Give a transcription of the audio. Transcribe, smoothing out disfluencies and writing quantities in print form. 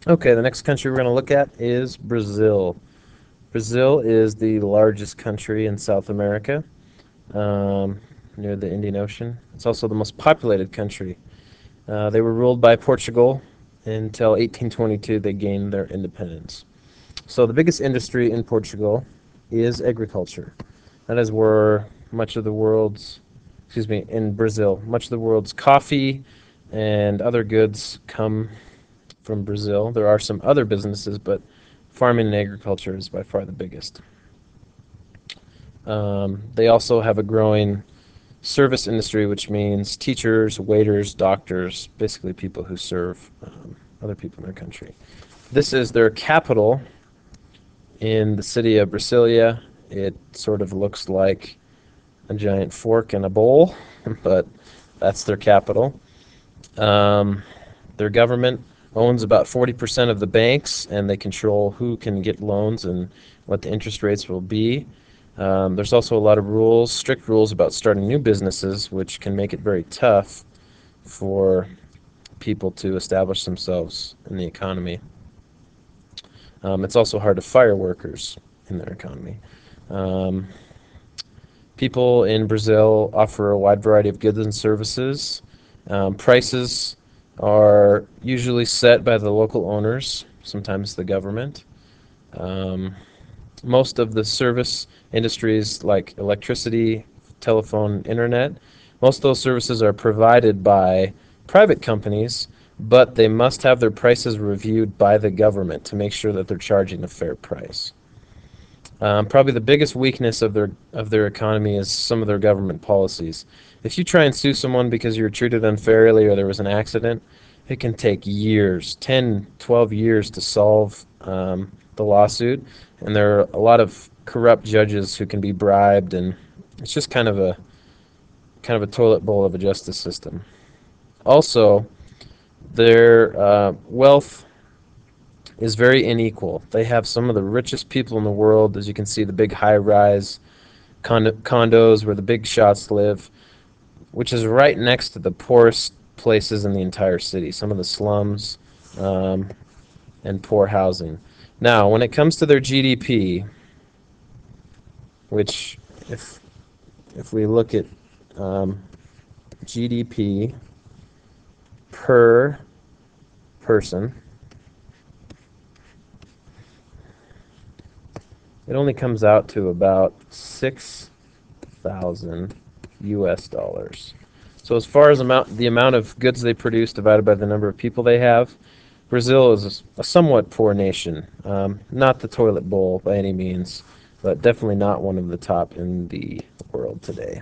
Okay, the next country we're going to look at is Brazil. Brazil is the largest country in South America, um, near the Indian Ocean. It's also the most populated country. They were ruled by Portugal until 1822 they gained their independence. So the biggest industry in Portugal is agriculture. That is where much of the world's, excuse me, in Brazil, much of the world's coffee and other goods come from Brazil. There are some other businesses, but farming and agriculture is by far the biggest. They also have a growing service industry, which means teachers, waiters, doctors, basically people who serve other people in their country. This is their capital in the city of Brasilia. It sort of looks like a giant fork in a bowl, but that's their capital. Um, their government owns about 40% of the banks, and they control who can get loans and what the interest rates will be. There's also a lot of rules, strict rules about starting new businesses, which can make it very tough for people to establish themselves in the economy. It's also hard to fire workers in their economy. Um, People in Brazil offer a wide variety of goods and services. Prices are usually set by the local owners, sometimes the government. Um, Most of the service industries like electricity, telephone, internet, most of those services are provided by private companies, but they must have their prices reviewed by the government to make sure that they're charging a fair price. Probably the biggest weakness of their economy is some of their government policies. If you try and sue someone because you were treated unfairly or there was an accident, it can take years, 10, 12 years to solve the lawsuit, and there are a lot of corrupt judges who can be bribed, and it's just kind of a toilet bowl of a justice system. Also, their wealth is very unequal. They have some of the richest people in the world, as you can see, the big high-rise condos where the big shots live, which is right next to the poorest places in the entire city, some of the slums um, and poor housing. Now, when it comes to their GDP, which if we look at um, GDP per person, it only comes out to about 6,000 US dollars. So as far as the amount of goods they produce divided by the number of people they have, Brazil is a somewhat poor nation. Not the toilet bowl by any means, but definitely not one of the top in the world today.